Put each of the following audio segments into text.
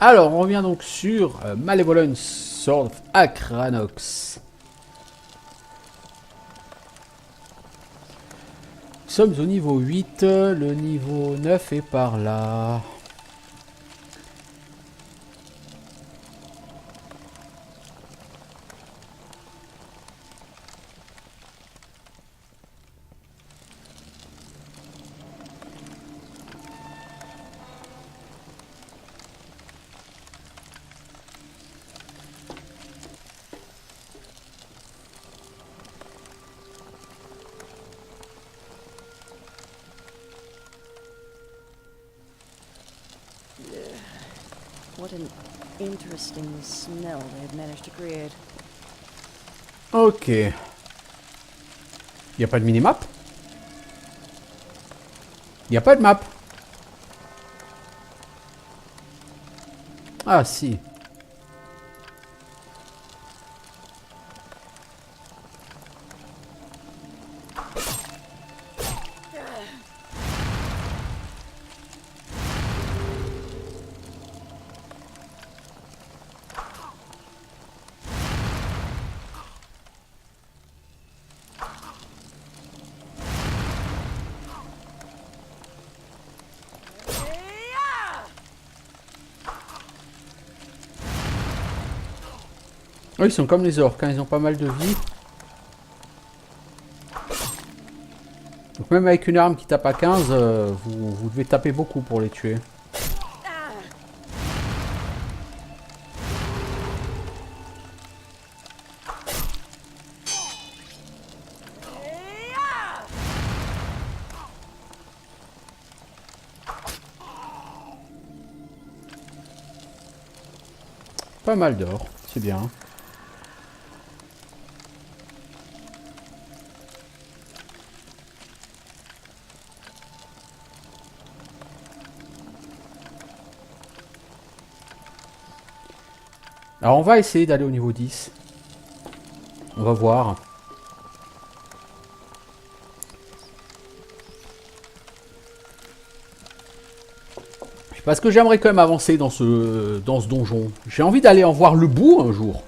Alors, on revient donc sur Malevolent Sword of Akranox. Nous sommes au niveau 8, le niveau 9 est par là. What an interesting smell they've managed to create. Ok. Il n'y a pas de minimap? Il n'y a pas de map. Ah si. Oh, ils sont comme les orques, hein, ils ont pas mal de vie. Donc même avec une arme qui tape à 15, vous devez taper beaucoup pour les tuer. Pas mal d'or, c'est bien. Alors on va essayer d'aller au niveau 10. On va voir. Parce que j'aimerais quand même avancer dans ce donjon. J'ai envie d'aller en voir le bout un jour.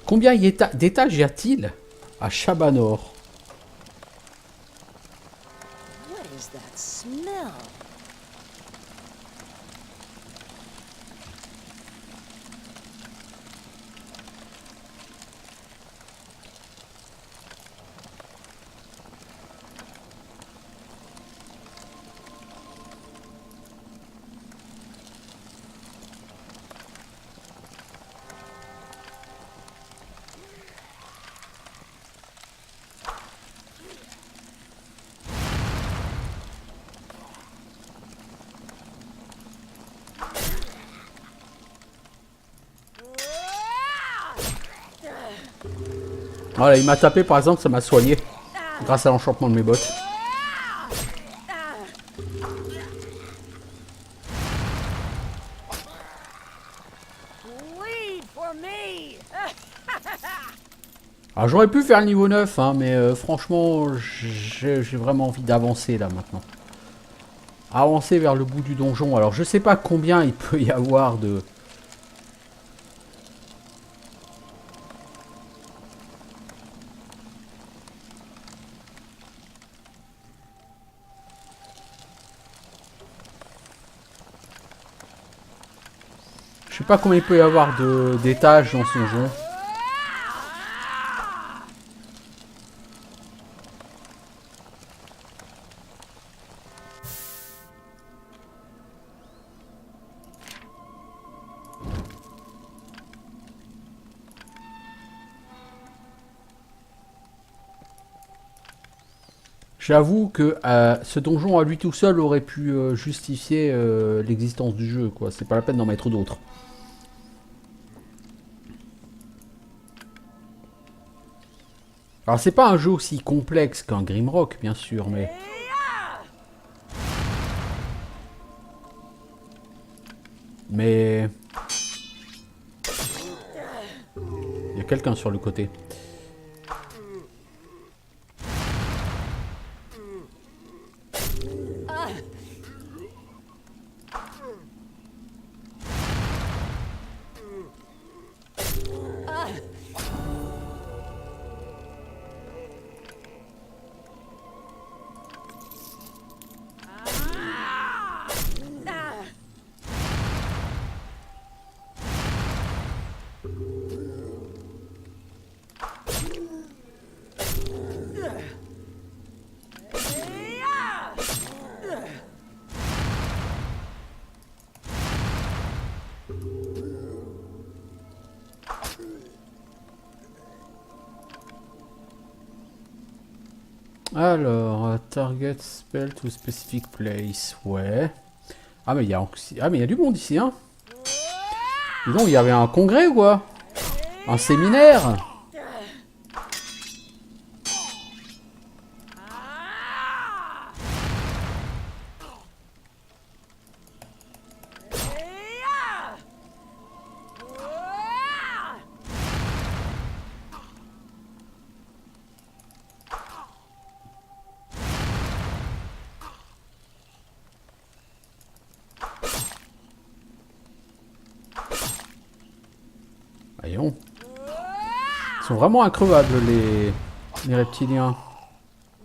Combien d'étages y a-t-il à Chabanor? What is that smell? Voilà, il m'a tapé par exemple, ça m'a soigné. Grâce à l'enchantement de mes bottes. Bleed for me! Alors j'aurais pu faire le niveau 9, hein, mais franchement, j'ai vraiment envie d'avancer là maintenant. Avancer vers le bout du donjon. Alors je sais pas combien il peut y avoir de... Je sais pas combien il peut y avoir d'étages dans ce jeu. J'avoue que ce donjon à lui tout seul aurait pu justifier l'existence du jeu, quoi. C'est pas la peine d'en mettre d'autres. Alors c'est pas un jeu aussi complexe qu'un Grimrock, bien sûr, mais... Mais... Il y a quelqu'un sur le côté. Alors, target spell to specific place. Ouais. Ah, mais il y a, ah, mais il y a du monde ici, hein. Dis donc, il y avait un congrès ou quoi? Un séminaire? Voyons. Ils sont vraiment increvables, les reptiliens.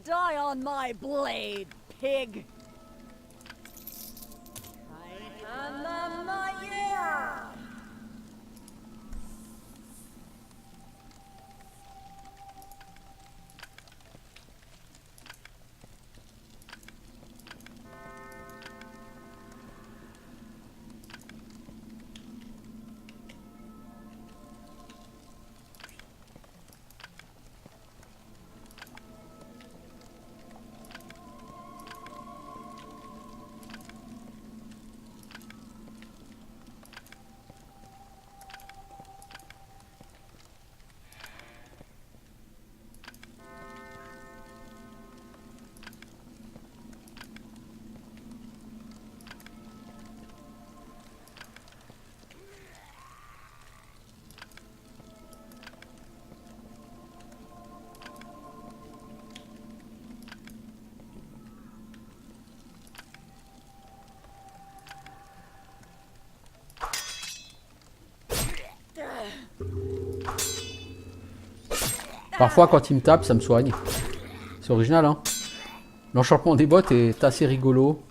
Die on my blade, pig. Parfois, quand il me tape, ça me soigne. C'est original, hein. L'enchantement des bottes est assez rigolo.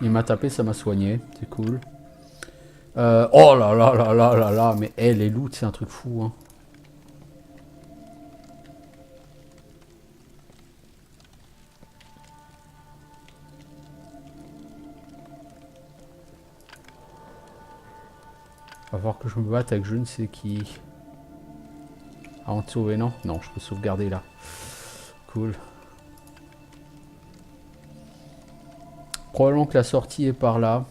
Il m'a tapé, ça m'a soigné. C'est cool. Oh là là là là là là. Mais hey, les loots, c'est un truc fou, hein. Va falloir que je me batte avec je ne sais qui. Avant de sauver, non? Non, je peux sauvegarder là. Cool. Probablement que la sortie est par là.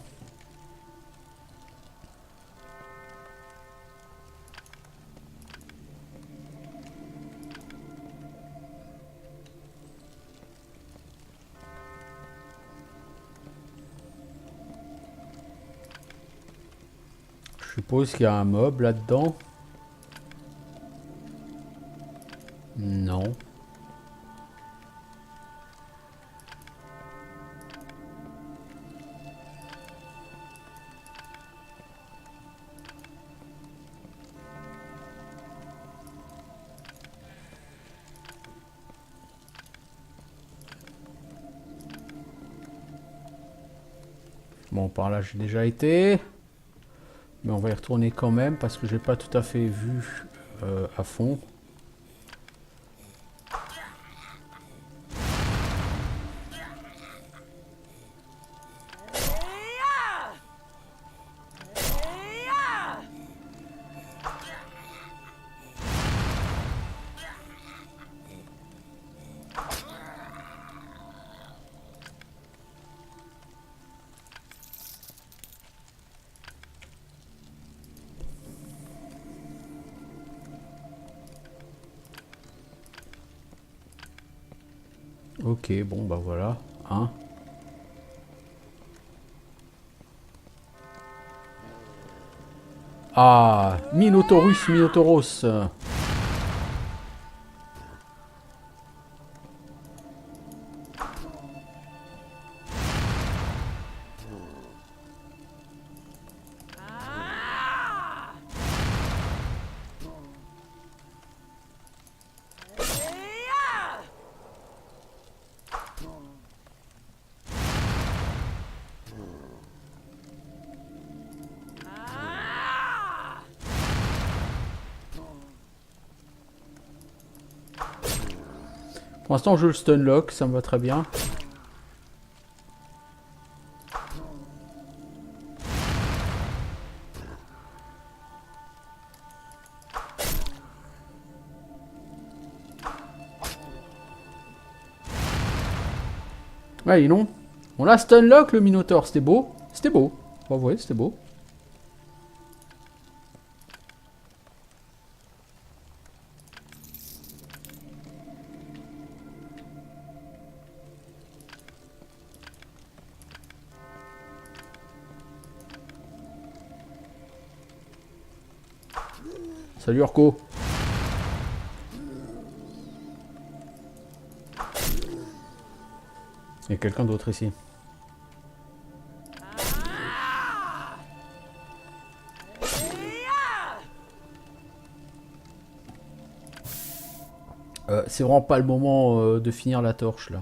Je suppose qu'il y a un mob là-dedans. Non. Bon, par là j'ai déjà été. Mais on va y retourner quand même parce que j'ai pas tout à fait vu à fond. Ok, bon bah voilà. Hein. Ah, Minotaurus, Minotauros. Pour l'instant, je le stunlock, ça me va très bien. Ouais, non. On l'a stunlock le Minotaur, c'était beau. C'était beau. Bon, ouais, c'était beau. Salut Orco. Il y a quelqu'un d'autre ici. C'est vraiment pas le moment de finir la torche là.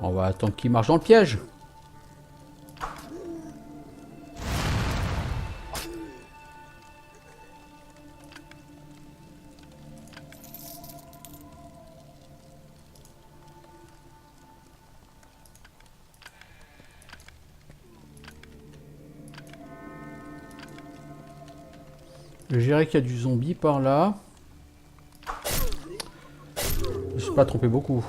On va attendre qu'il marche dans le piège. Je dirais qu'il y a du zombie par là. Je ne suis pas trompé beaucoup.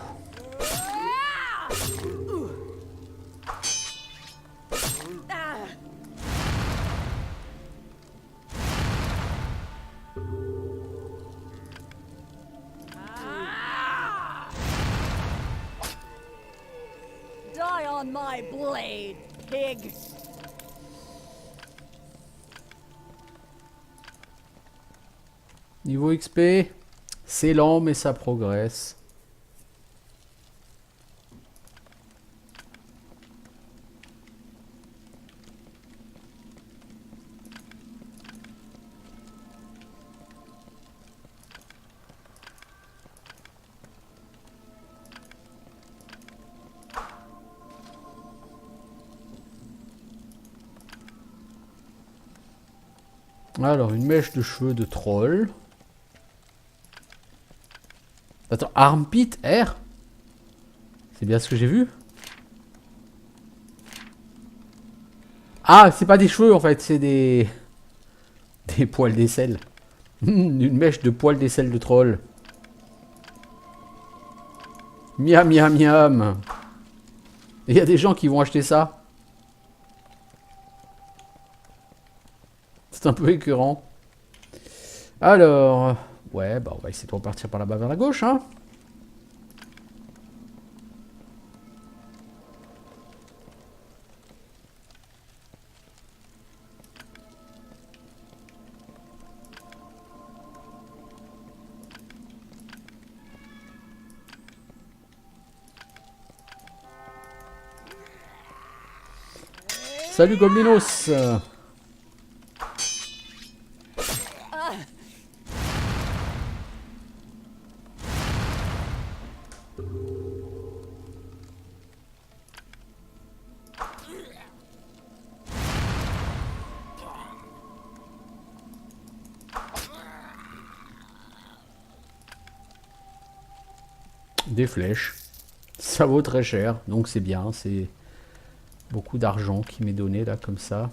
Die on my blade, pig! Niveau XP, c'est lent mais ça progresse. Alors, une mèche de cheveux de troll. Attends, armpit R? C'est bien ce que j'ai vu? Ah, c'est pas des cheveux en fait, c'est des... Des poils d'aisselle. Une mèche de poils d'aisselle de troll. Miam, miam, miam. Il y a des gens qui vont acheter ça. C'est un peu écœurant. Alors... Ouais, bah on va essayer de repartir par là-bas vers la gauche, hein. Salut Goblinos. Des flèches. Ça vaut très cher, donc c'est bien, c'est beaucoup d'argent qui m'est donné là comme ça.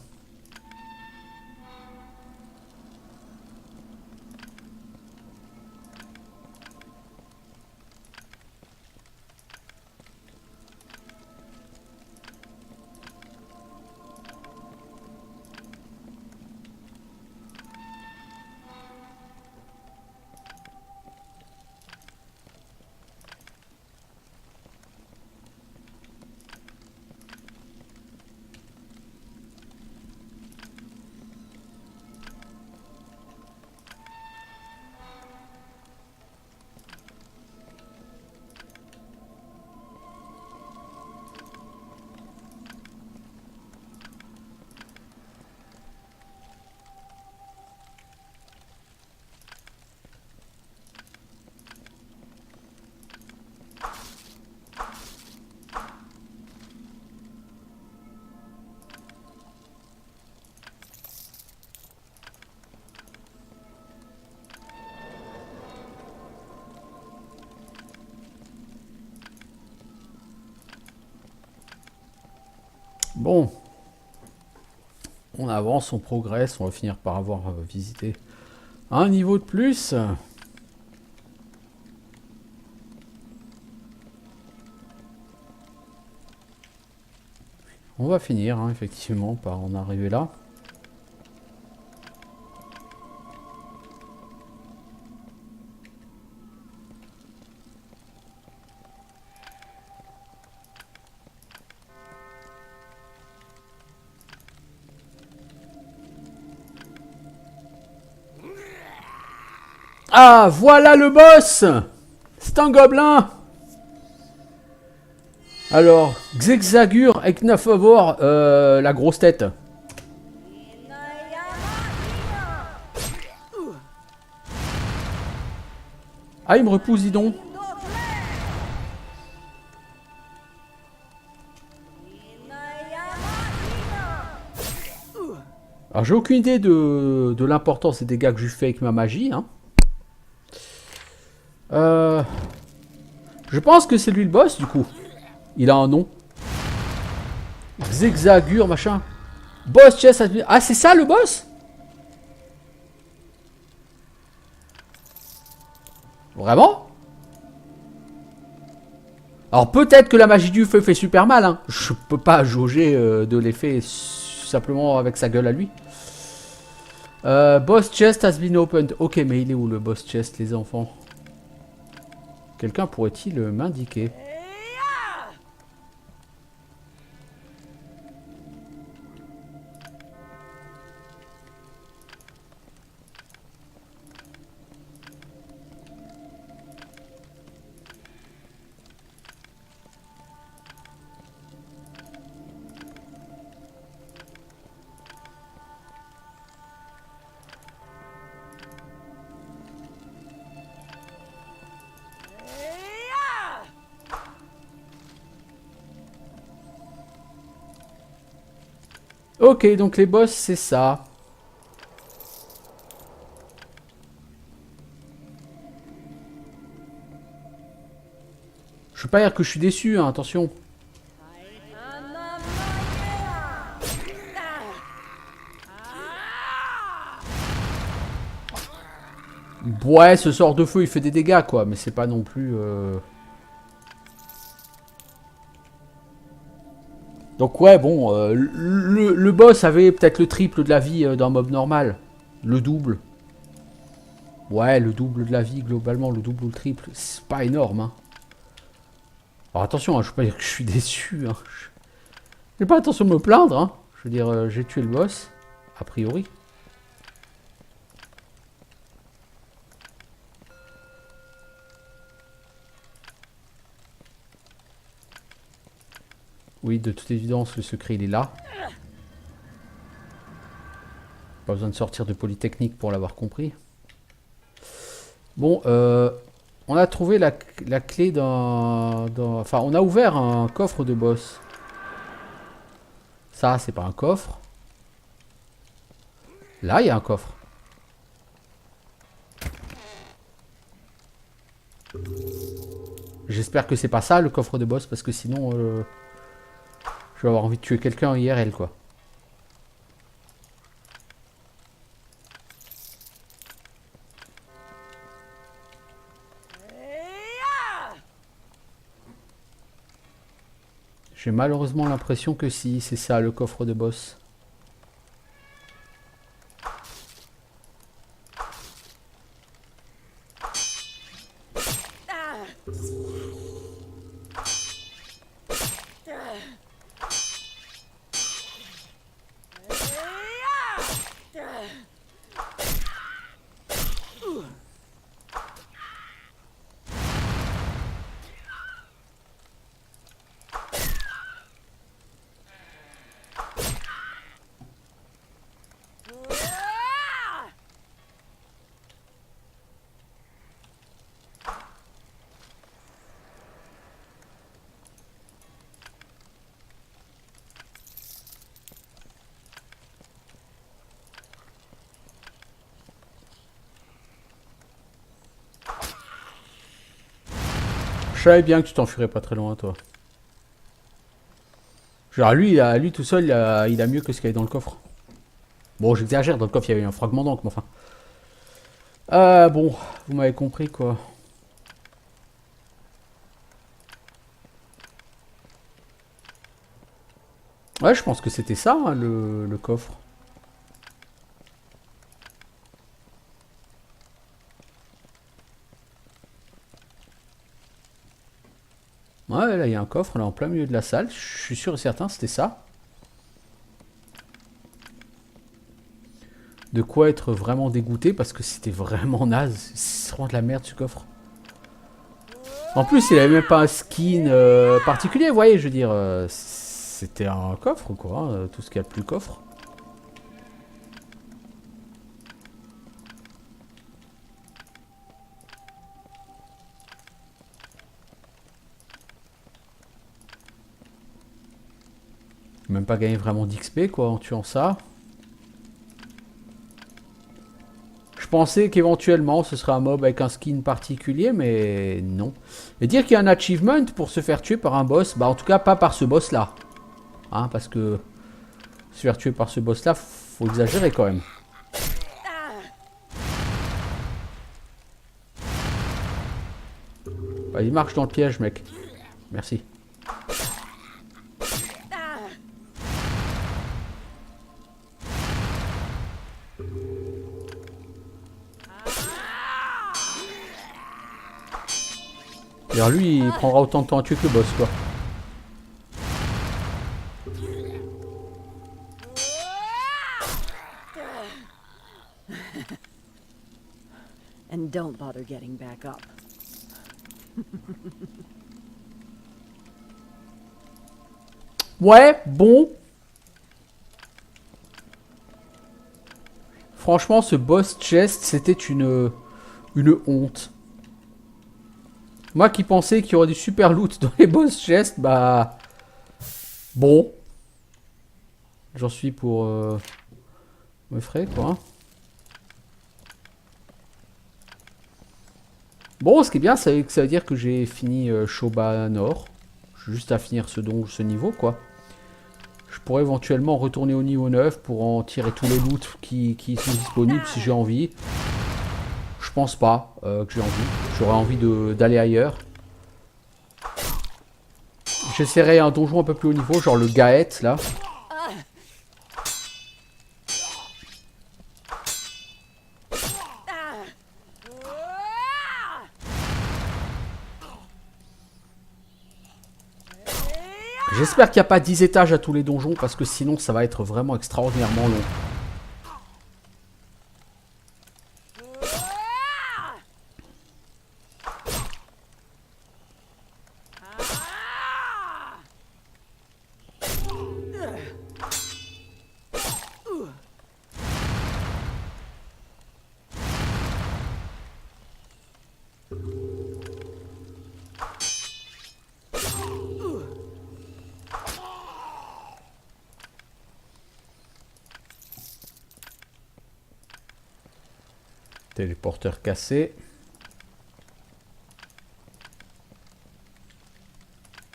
Bon. On avance, on progresse, on va finir par avoir visité un niveau de plus. On va finir, hein, effectivement, par en arriver là. Ah, voilà le boss! C'est un gobelin! Alors, Xexagur Eknafavor, la grosse tête. Ah, il me repousse, dis donc. Alors, j'ai aucune idée de l'importance des dégâts que je fais avec ma magie, hein. Je pense que c'est lui le boss, du coup. Il a un nom. Xexagur, machin. Boss chest. Ah, c'est ça le boss? Vraiment? Alors peut-être que la magie du feu fait super mal, hein. Je peux pas jauger de l'effet simplement avec sa gueule à lui. Boss chest has been opened. Ok, mais il est où le boss chest, les enfants? Quelqu'un pourrait-il m'indiquer? Ok, donc les boss, c'est ça. Je veux pas dire que je suis déçu, hein, attention. Ouais, ce sort de feu, il fait des dégâts, quoi, mais c'est pas non plus... Donc ouais, bon, le boss avait peut-être le triple de la vie d'un mob normal. Le double. Ouais, le double de la vie, globalement, le double ou le triple. C'est pas énorme, hein. Alors attention, hein, je veux pas dire que je suis déçu, hein. J'ai pas l'intention de me plaindre, hein. Je veux dire, j'ai tué le boss, a priori. Oui, de toute évidence, le secret, il est là. Pas besoin de sortir de Polytechnique pour l'avoir compris. Bon, on a trouvé la clé Enfin, on a ouvert un coffre de boss. Ça, c'est pas un coffre. Là, il y a un coffre. J'espère que c'est pas ça, le coffre de boss, parce que sinon... je vais avoir envie de tuer quelqu'un IRL, quoi. J'ai malheureusement l'impression que si, c'est ça le coffre de boss. Je savais bien que tu t'enfuirais pas très loin, toi. Genre lui tout seul, il a mieux que ce qu'il y avait dans le coffre. Bon, j'exagère, dans le coffre, il y avait un fragment d'encre, mais enfin. Bon, vous m'avez compris, quoi. Ouais, je pense que c'était ça, hein, le coffre. Ouais, là, il y a un coffre, là, en plein milieu de la salle. Je suis sûr et certain, c'était ça. De quoi être vraiment dégoûté, parce que c'était vraiment naze. C'est vraiment de la merde, ce coffre. En plus, il avait même pas un skin particulier, vous voyez, je veux dire. C'était un coffre, quoi, hein, tout ce qu'il y a de plus coffre. Même pas gagné vraiment d'XP, quoi, en tuant ça. Je pensais qu'éventuellement ce serait un mob avec un skin particulier, mais non. Et dire qu'il y a un achievement pour se faire tuer par un boss, bah en tout cas pas par ce boss là. Hein, parce que se faire tuer par ce boss là, faut exagérer quand même. Bah, il marche dans le piège, mec. Merci. Alors lui, il prendra autant de temps à tuer que le boss, quoi. And don't bother getting back up. Ouais, bon. Franchement, ce boss chest, c'était une honte. Moi qui pensais qu'il y aurait du super loot dans les boss chests, bah... Bon. J'en suis pour... me frais, quoi. Bon, ce qui est bien, c'est que ça veut dire que j'ai fini Shoba Nord. J'ai juste à finir ce niveau, quoi. Je pourrais éventuellement retourner au niveau 9 pour en tirer tous les loots qui sont disponibles si j'ai envie. Je pense pas que j'ai envie. J'aurais envie d'aller ailleurs. J'essaierai un donjon un peu plus haut niveau, genre le Gaët, là. J'espère qu'il n'y a pas 10 étages à tous les donjons, parce que sinon ça va être vraiment extraordinairement long. Téléporteur cassé.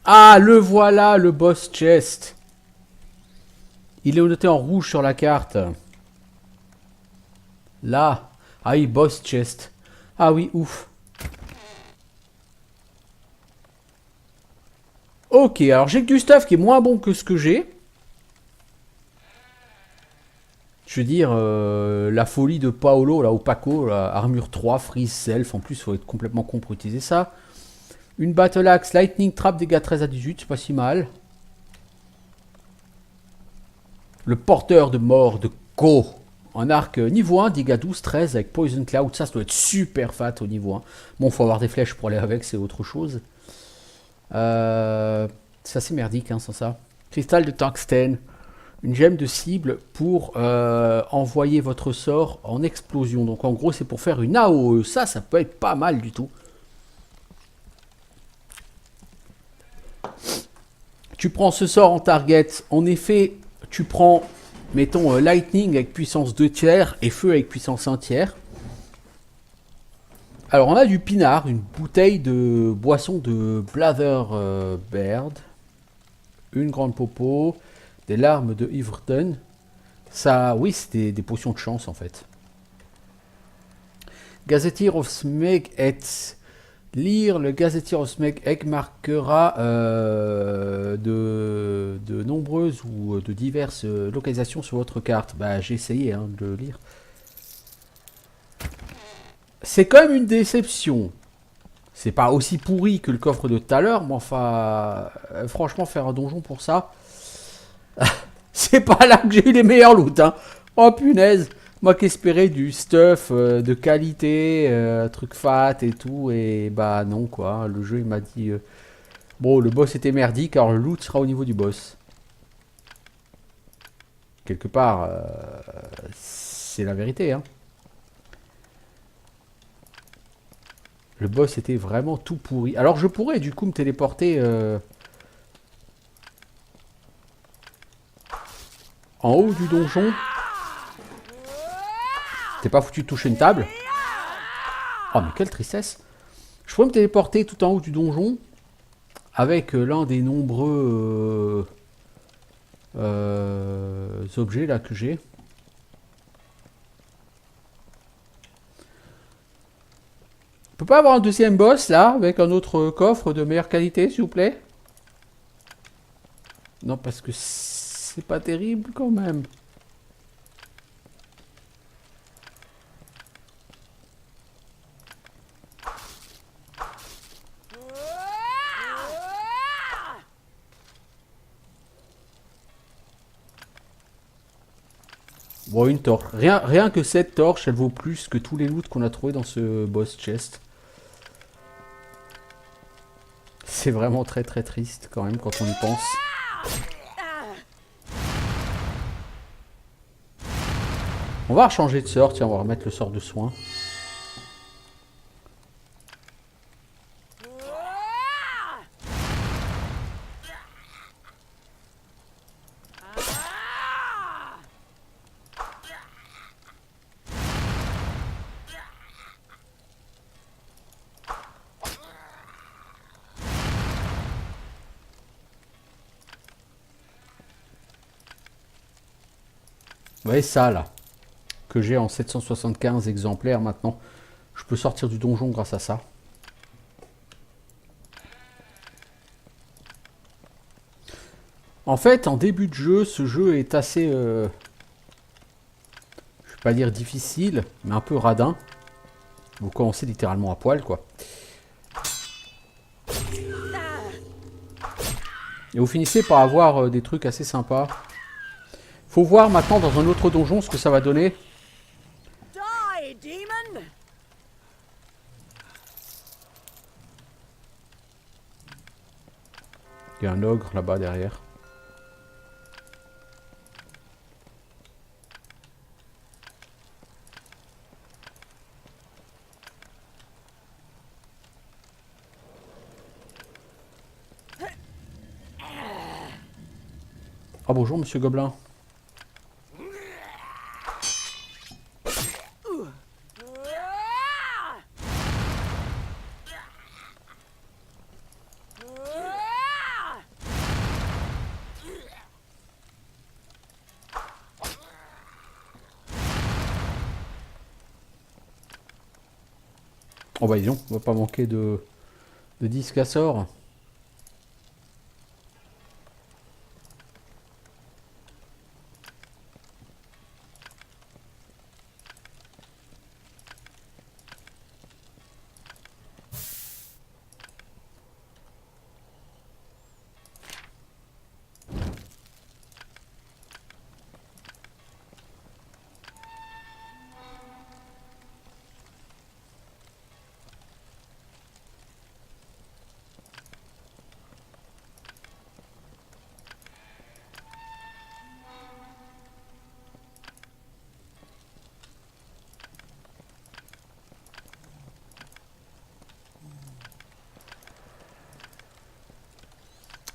Ah, le voilà, le boss chest. Il est noté en rouge sur la carte. Là. Ah oui, boss chest. Ah oui, ouf. Ok, alors j'ai que du stuff qui est moins bon que ce que j'ai. Je veux dire, la folie de Paolo, là, au Paco, là, armure 3, freeze, self. En plus, il faut être complètement con pour utiliser ça. Une Battle Axe, Lightning Trap, dégâts 13 à 18, c'est pas si mal. Le porteur de mort de Ko. En arc niveau 1, dégâts 12, 13 avec Poison Cloud. Ça doit être super fat au niveau 1. Bon, faut avoir des flèches pour aller avec, c'est autre chose. C'est assez merdique, hein, sans ça. Cristal de tungstène. Une gemme de cible pour envoyer votre sort en explosion. Donc en gros, c'est pour faire une AOE. Ça peut être pas mal du tout. Tu prends ce sort en target. En effet, tu prends, mettons, Lightning avec puissance 2 tiers et Feu avec puissance 1 tiers. Alors, on a du pinard, une bouteille de boisson de Blather Bird. une grande popo, des larmes de Yverdun. Ça, oui, c'est des potions de chance en fait. Gazetteer of Smeg et lire le Gazetteer of Smeg Egg marquera de nombreuses ou de diverses localisations sur votre carte. Bah, j'ai essayé hein, de le lire. C'est quand même une déception. C'est pas aussi pourri que le coffre de tout à l'heure, mais enfin, franchement, faire un donjon pour ça, c'est pas là que j'ai eu les meilleurs loots. Hein. Oh punaise, moi qui espérais du stuff de qualité, truc fat et tout, et bah non quoi. Le jeu il m'a dit, bon le boss était merdique, alors le loot sera au niveau du boss. Quelque part, c'est la vérité. Hein. Le boss était vraiment tout pourri. Alors je pourrais du coup me téléporter en haut du donjon. T'es pas foutu de toucher une table? Oh mais quelle tristesse. Je pourrais me téléporter tout en haut du donjon avec l'un des nombreux objets là que j'ai. On peut pas avoir un deuxième boss là avec un autre coffre de meilleure qualité s'il vous plaît? Non parce que c'est pas terrible quand même. Bon, une torche. Rien que cette torche, elle vaut plus que tous les loots qu'on a trouvés dans ce boss chest. C'est vraiment très très triste quand même quand on y pense. On va changer de sort, tiens, on va remettre le sort de soin. Vous voyez ça là, que j'ai en 775 exemplaires maintenant. Je peux sortir du donjon grâce à ça. En fait, en début de jeu, ce jeu est assez... je vais pas dire difficile, mais un peu radin. Vous commencez littéralement à poil, quoi. Et vous finissez par avoir des trucs assez sympas. Faut voir maintenant dans un autre donjon ce que ça va donner. Die, demon! Il y a un ogre là-bas derrière. Ah bonjour monsieur Gobelin. Oh bah disons, on va pas manquer de disques à sort.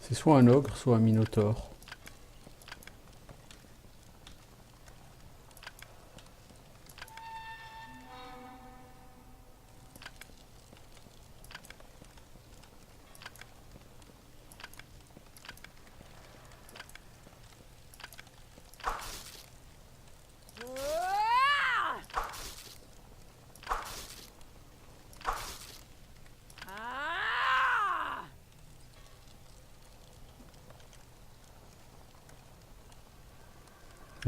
C'est soit un ogre, soit un minotaure.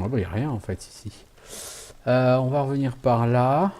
Ah bah, il n'y a rien en fait ici. On va revenir par là.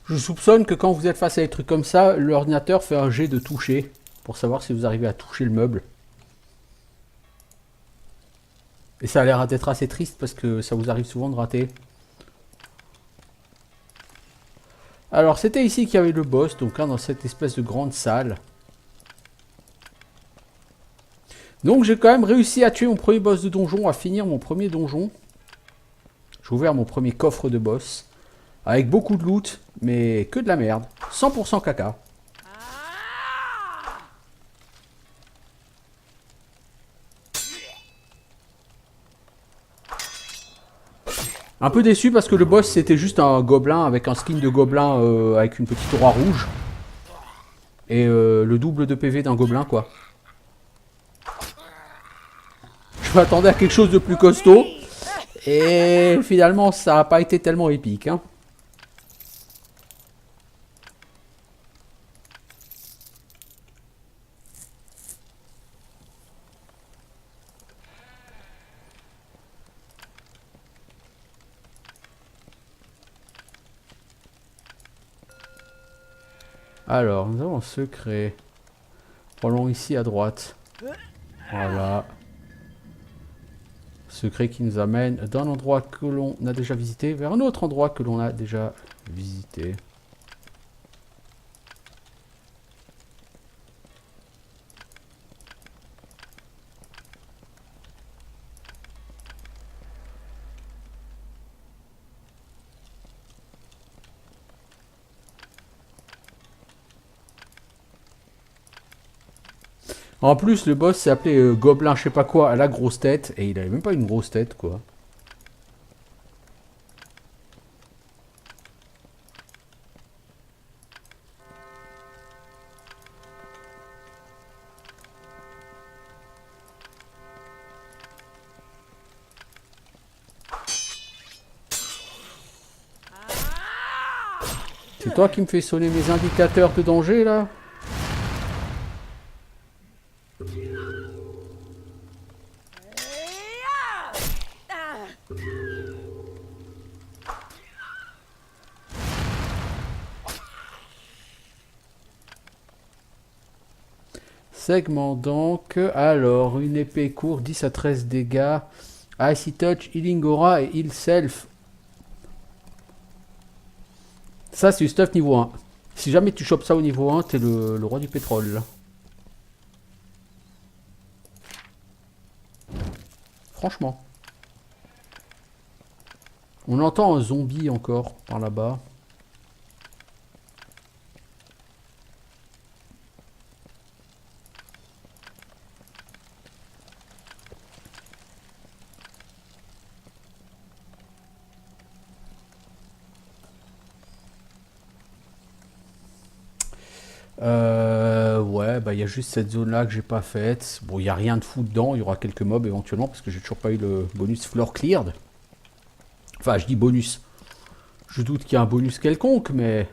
Je soupçonne que quand vous êtes face à des trucs comme ça, l'ordinateur fait un jet de toucher pour savoir si vous arrivez à toucher le meuble. Et ça a l'air d'être assez triste parce que ça vous arrive souvent de rater. Alors c'était ici qu'il y avait le boss, donc là dans cette espèce de grande salle. Donc j'ai quand même réussi à tuer mon premier boss de donjon, à finir mon premier donjon. J'ai ouvert mon premier coffre de boss. Avec beaucoup de loot, mais que de la merde. 100% caca. Un peu déçu parce que le boss c'était juste un gobelin avec un skin de gobelin avec une petite aura rouge. Et le double de PV d'un gobelin quoi. Je m'attendais à quelque chose de plus costaud. Et finalement ça n'a pas été tellement épique. Hein. Alors, nous avons un secret. Prenons ici à droite. Voilà. Secret qui nous amène d'un endroit que l'on a déjà visité vers un autre endroit que l'on a déjà visité. En plus, le boss s'est appelé Gobelin je sais pas quoi à la grosse tête. Et il avait même pas une grosse tête quoi. C'est toi qui me fais sonner mes indicateurs de danger là? Segment donc. Alors, une épée courte, 10 à 13 dégâts. Icy Touch, Healing Aura et Heal Self. Ça, c'est du stuff niveau 1. Si jamais tu chopes ça au niveau 1, t'es le roi du pétrole. Là. Franchement. On entend un zombie encore par là-bas. Ouais, bah il y a juste cette zone là que j'ai pas faite. Bon, il n'y a rien de fou dedans, il y aura quelques mobs éventuellement parce que j'ai toujours pas eu le bonus floor cleared. Enfin, je dis bonus. Je doute qu'il y a un bonus quelconque, mais...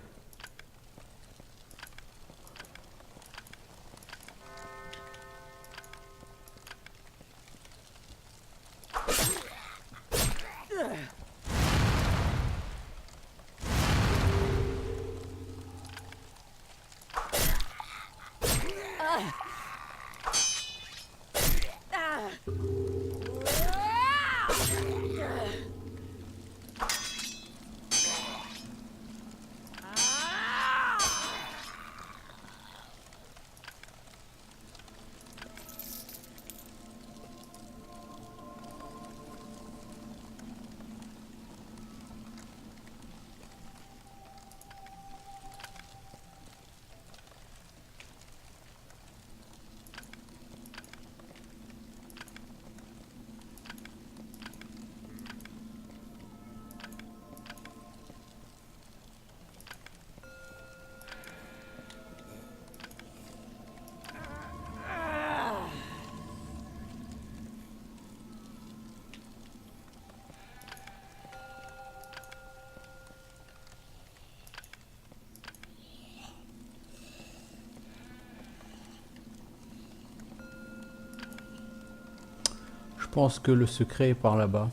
pense que le secret est par là-bas.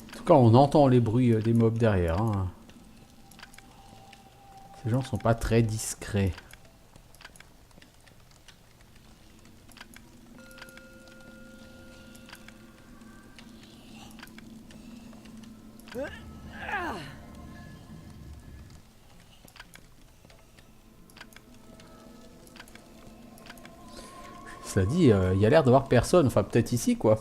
En tout cas, on entend les bruits des mobs derrière. Hein. Ces gens sont pas très discrets. Cela dit, il y a l'air d'avoir personne. Enfin, peut-être ici, quoi.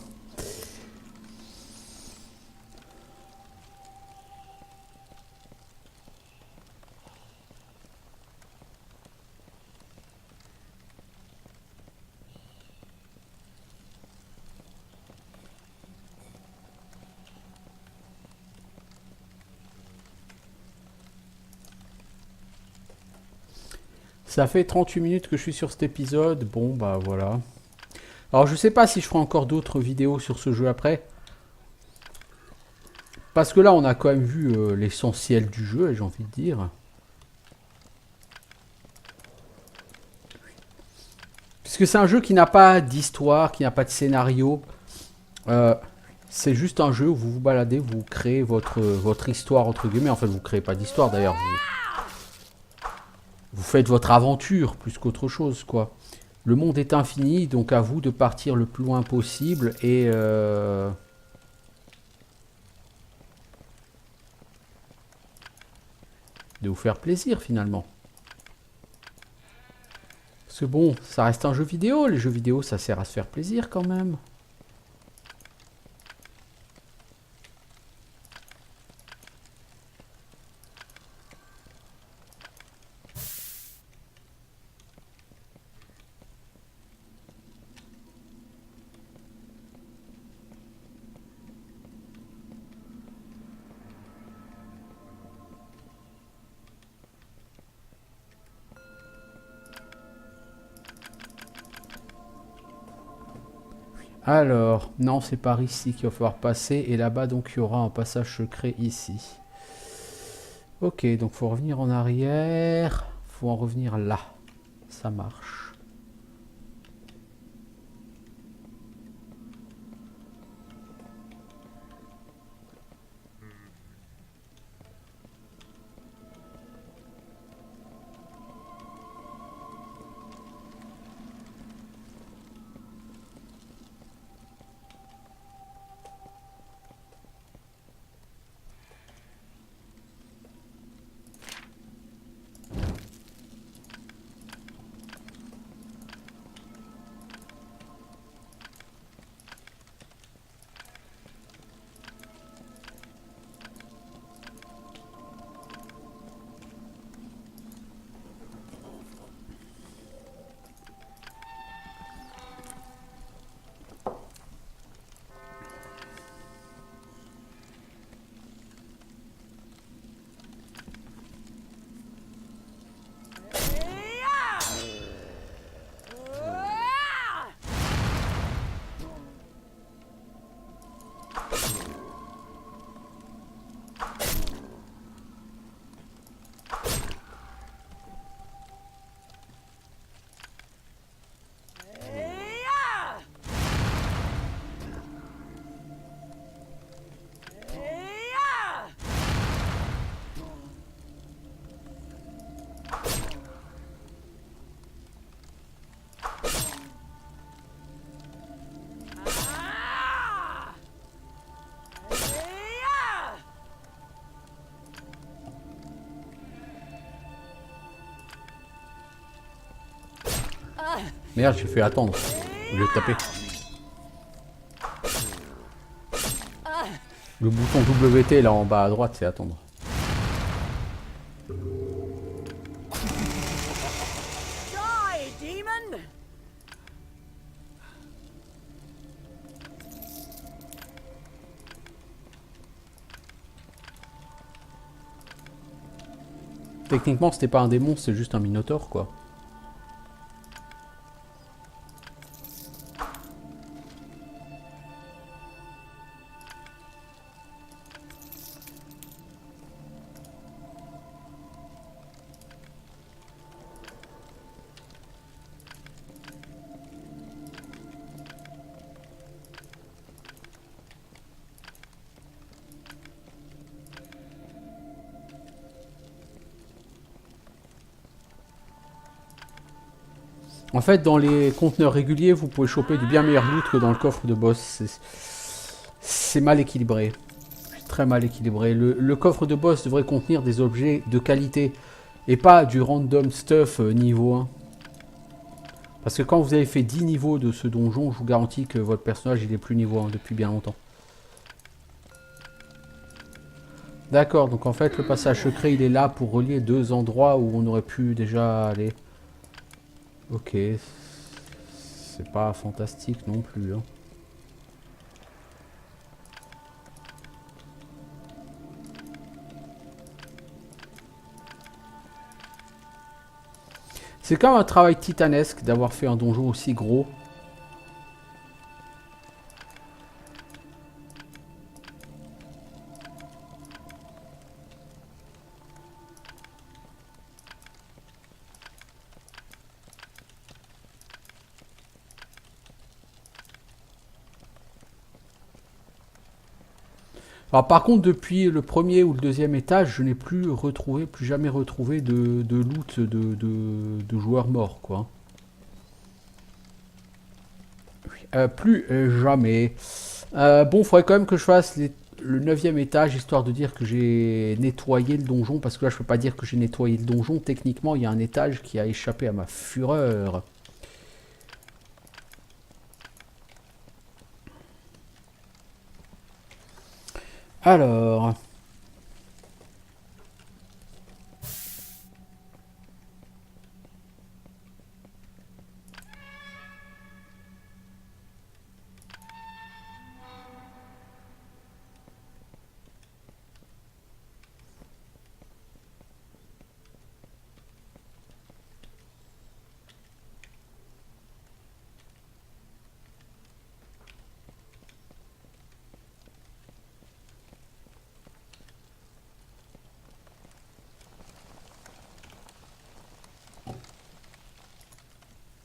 Ça fait 38 minutes que je suis sur cet épisode. Bon, bah voilà. Alors, je sais pas si je ferai encore d'autres vidéos sur ce jeu après. Parce que là, on a quand même vu l'essentiel du jeu, j'ai envie de dire. Puisque c'est un jeu qui n'a pas d'histoire, qui n'a pas de scénario. C'est juste un jeu où vous vous baladez, vous créez votre histoire, entre guillemets. En fait, vous ne créez pas d'histoire d'ailleurs. Vous faites votre aventure plus qu'autre chose, quoi. Le monde est infini, donc à vous de partir le plus loin possible et... de vous faire plaisir, finalement. Parce que bon, ça reste un jeu vidéo. Les jeux vidéo, ça sert à se faire plaisir, quand même. Alors, non, c'est par ici qu'il va falloir passer. Et là-bas, donc, il y aura un passage secret ici. Ok, donc faut revenir en arrière. Faut en revenir là. Ça marche. Merde, j'ai fait attendre au lieu de taper. Le bouton WT là en bas à droite, c'est attendre. Techniquement, c'était pas un démon, c'est juste un minotaure, quoi. En fait, dans les conteneurs réguliers, vous pouvez choper du bien meilleur loot que dans le coffre de boss. C'est mal équilibré. Très mal équilibré. Le coffre de boss devrait contenir des objets de qualité et pas du random stuff niveau 1. Parce que quand vous avez fait 10 niveaux de ce donjon, je vous garantis que votre personnage il est plus niveau 1 depuis bien longtemps. D'accord, donc en fait le passage secret il est là pour relier deux endroits où on aurait pu déjà aller. Ok, c'est pas fantastique non plus. Hein. C'est quand même un travail titanesque d'avoir fait un donjon aussi gros. Alors par contre depuis le premier ou le deuxième étage, je n'ai plus jamais retrouvé de loot de joueurs morts quoi. Plus jamais. Bon, faudrait quand même que je fasse le 9e étage, histoire de dire que j'ai nettoyé le donjon, parce que là je peux pas dire que j'ai nettoyé le donjon, techniquement il y a un étage qui a échappé à ma fureur. Alors...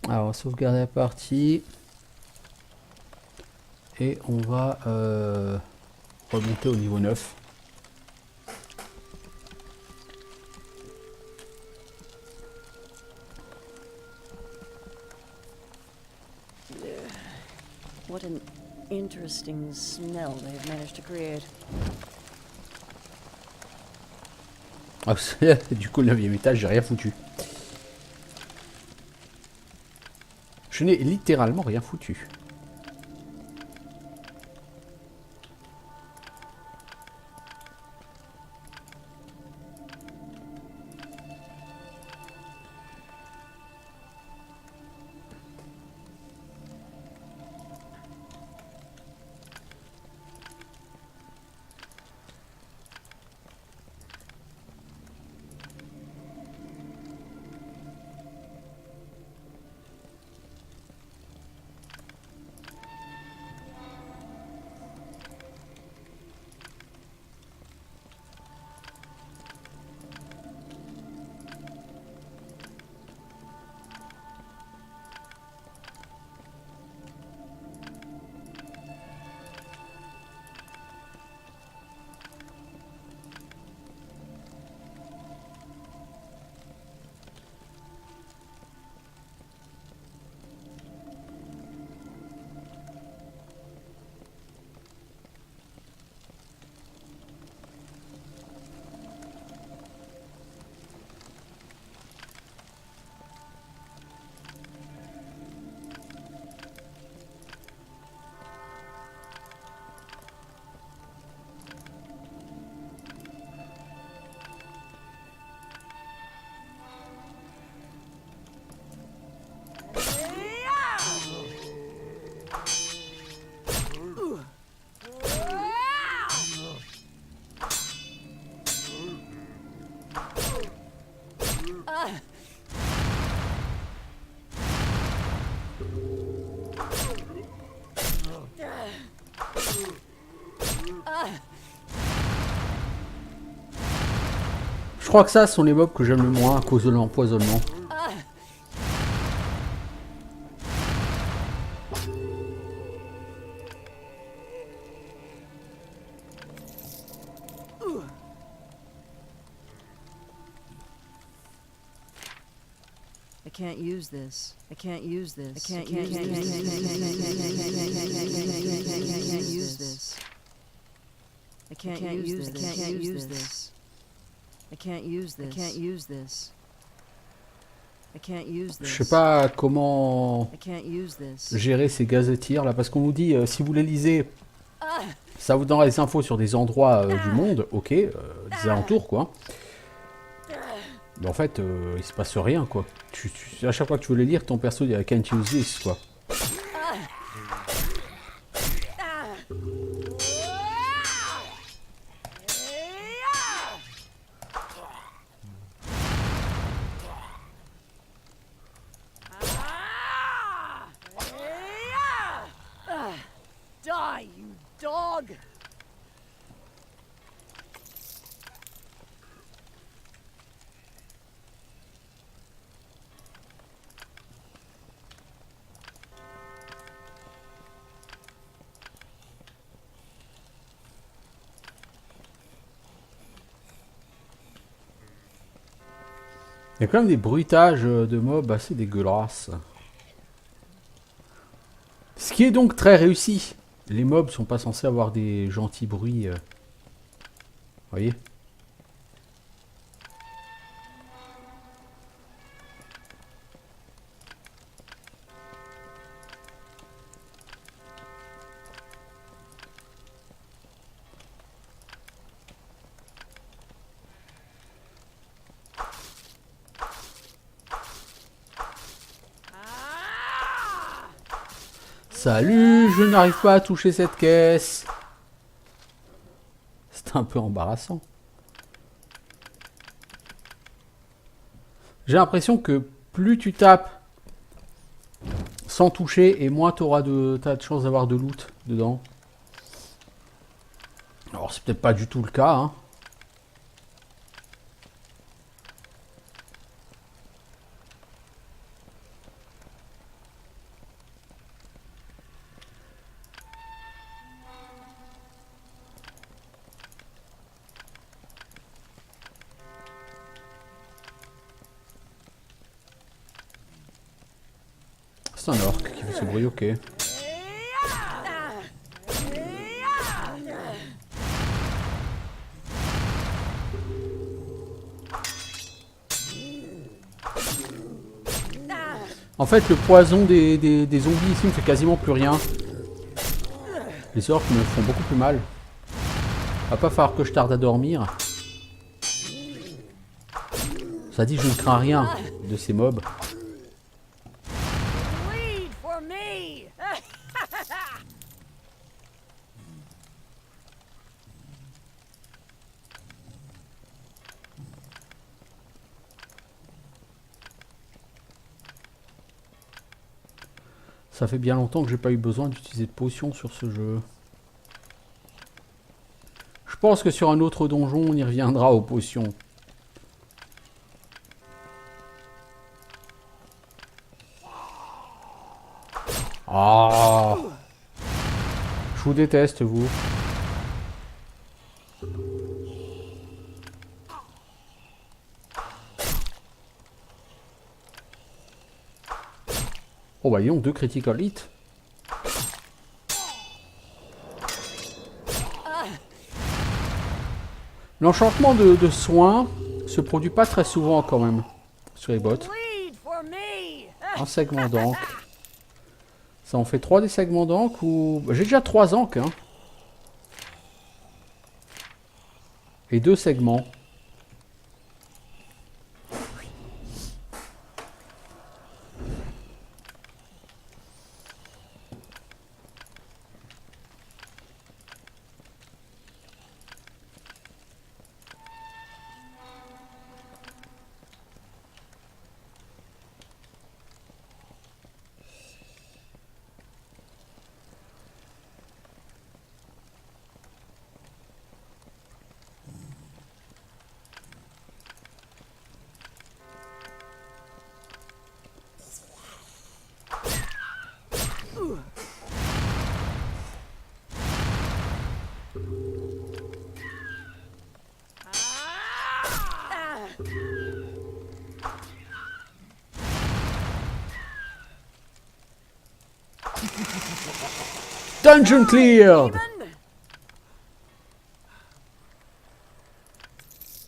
Alors, on va sauvegarder la partie. Et on va remonter au niveau 9. What an interesting smell they've managed to create. Ah, du coup, le 9e étage, j'ai rien foutu. Je n'ai littéralement rien foutu. Je crois que ça, ce sont les mobs que j'aime le moins à cause de l'empoisonnement. I can't use this. I can't use this. I can't use this. I can't use this. I can't use this. I can't use this. I can't use this. I can't use this. Je sais pas comment I can't use this. gérer ces gazetières là, parce qu'on nous dit si vous les lisez, ça vous donnera des infos sur des endroits du monde, ok, des alentours quoi. Mais en fait, il se passe rien quoi. À chaque fois que tu veux les lire, ton perso dit I can't use this quoi. Die, you dog! Il y a quand même des bruitages de mobs assez dégueulasses. Ce qui est donc très réussi. Les mobs sont pas censés avoir des gentils bruits. Voyez ? Salut, je n'arrive pas à toucher cette caisse. C'est un peu embarrassant. J'ai l'impression que plus tu tapes sans toucher et moins t'as de chances d'avoir de loot dedans. Alors c'est peut-être pas du tout le cas, hein. C'est un orc qui fait ce bruit, ok. En fait, le poison des zombies ici ne fait quasiment plus rien. Les orques me font beaucoup plus mal. Va pas falloir que je tarde à dormir. Ça dit, je ne crains rien de ces mobs. Bleed for me! Ça fait bien longtemps que j'ai pas eu besoin d'utiliser de potions sur ce jeu. Je pense que sur un autre donjon, on y reviendra aux potions. Ah, je vous déteste, vous. Oh bah, ils ont 2 critical hits. L'enchantement de soins se produit pas très souvent quand même sur les bots. Bleed for me! Un segment d'encre. Ça en fait 3 des segments d'encre ou... J'ai déjà 3 encres, hein. Et 2 segments. Dungeon cleared.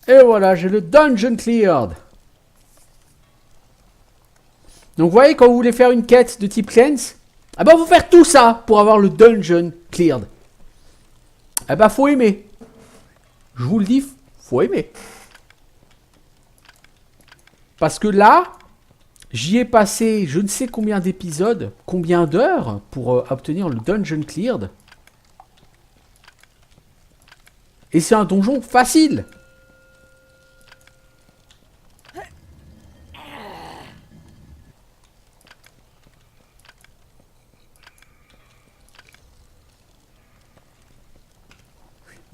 Et voilà, j'ai le dungeon cleared. Donc vous voyez, quand vous voulez faire une quête de type cleanse, ah bah faut faire tout ça pour avoir le dungeon cleared. Ah bah faut aimer. Je vous le dis, faut aimer. Parce que là, j'y ai passé je ne sais combien d'épisodes, combien d'heures pour obtenir le dungeon cleared. Et c'est un donjon facile.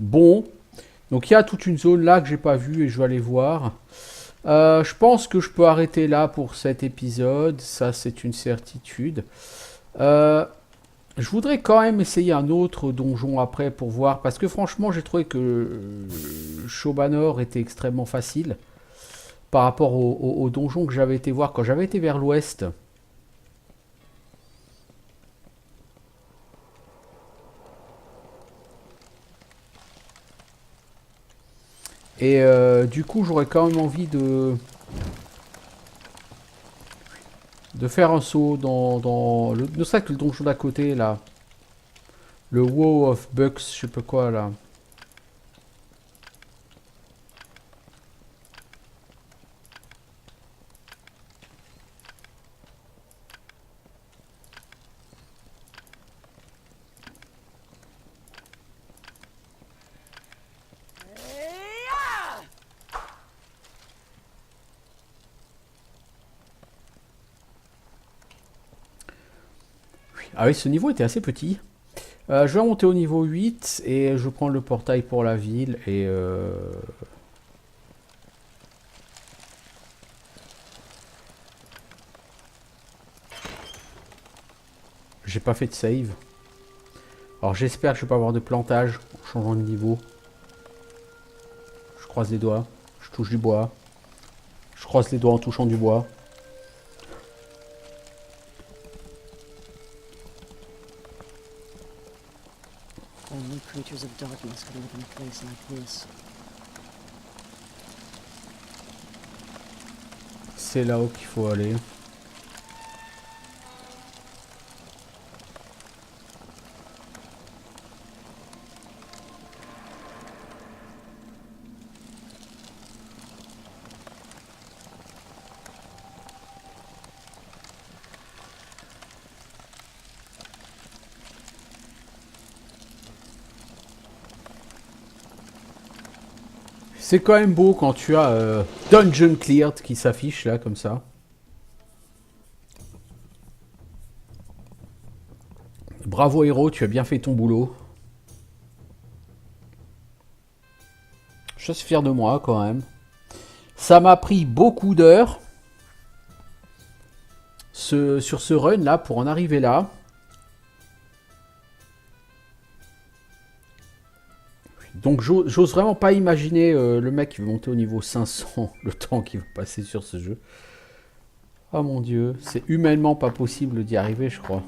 Bon, donc il y a toute une zone là que j'ai pas vue et je vais aller voir. Je pense que je peux arrêter là pour cet épisode, ça c'est une certitude. Je voudrais quand même essayer un autre donjon après pour voir, parce que franchement j'ai trouvé que Shobanor était extrêmement facile par rapport au donjon que j'avais été voir quand j'avais été vers l'ouest. Et du coup, j'aurais quand même envie de faire un saut dans le, ne serait que le donjon d'à côté là. Le Wow of Bucks, je sais pas quoi là. Ah oui, ce niveau était assez petit. Je vais monter au niveau 8 et je prends le portail pour la ville et j'ai pas fait de save. Alors j'espère que je vais pas avoir de plantage en changeant de niveau. Je croise les doigts, je touche du bois. Je croise les doigts en touchant du bois. Only creatures of darkness could live in a place like this. C'est là-haut qu'il faut aller. C'est quand même beau quand tu as Dungeon Cleared qui s'affiche là comme ça. Bravo héros, tu as bien fait ton boulot. Je suis fier de moi quand même. Ça m'a pris beaucoup d'heures sur ce run là pour en arriver là. Donc j'ose vraiment pas imaginer le mec qui veut monter au niveau 500, le temps qu'il va passer sur ce jeu. Oh mon dieu, c'est humainement pas possible d'y arriver je crois.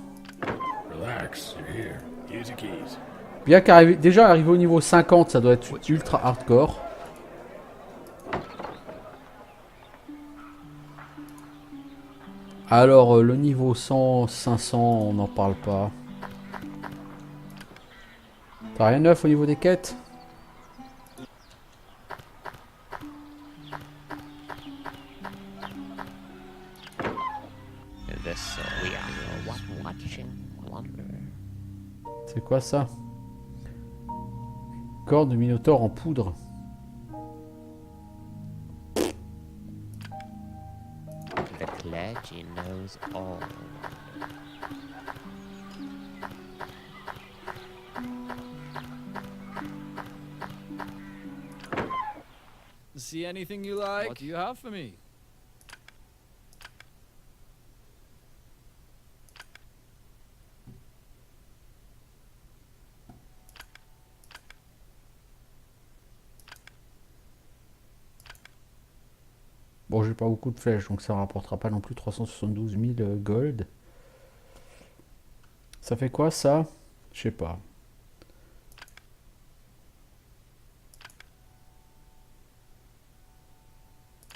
Bien qu'arriver, déjà arriver au niveau 50 ça doit être ultra hardcore. Alors le niveau 100, 500 on n'en parle pas. T'as rien de neuf au niveau des quêtes? C'est quoi ça? Corps de minotaure en poudre. The clergy knows all. See anything you like? What do you have for me? Bon, j'ai pas beaucoup de flèches, donc ça rapportera pas non plus 372 000 gold. Ça fait quoi ça? Je sais pas.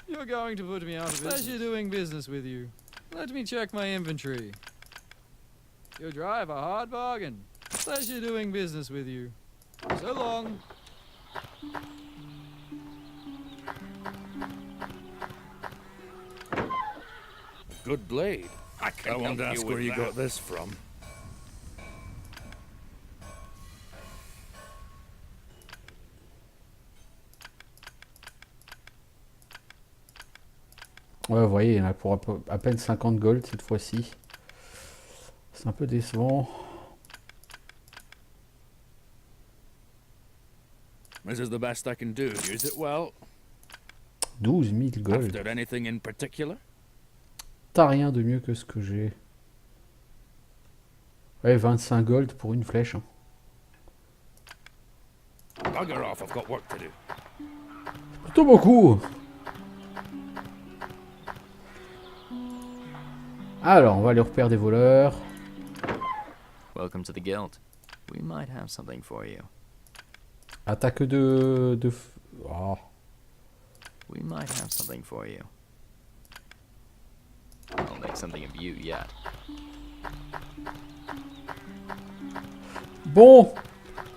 You're going to put me out of business. Pleasure doing business with you. Let me check my inventory. You drive a hard bargain. Pleasure doing business with you. So long. Good blade. I won't ask where you got this from. Ouais, vous voyez, il y en a pour à peine 50 gold cette fois-ci. C'est un peu décevant. This is the best I can do. Use it well. 12 000 gold. After anything in particular? T'as rien de mieux que ce que j'ai. Ouais, 25 gold pour une flèche. Hein. Bugger off, I've got work to do. Plutôt beaucoup. Alors, on va aller au repère des voleurs. Welcome to the guild. We might have something for you. Attaque de... Oh. We might have something for you. I'll make something of you yet. Bon,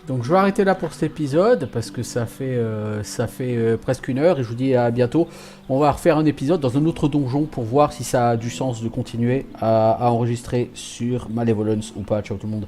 donc je vais arrêter là pour cet épisode parce que ça fait presque 1 heure et je vous dis à bientôt. On va refaire un épisode dans un autre donjon pour voir si ça a du sens de continuer à enregistrer sur Malevolence ou pas. Ciao tout le monde.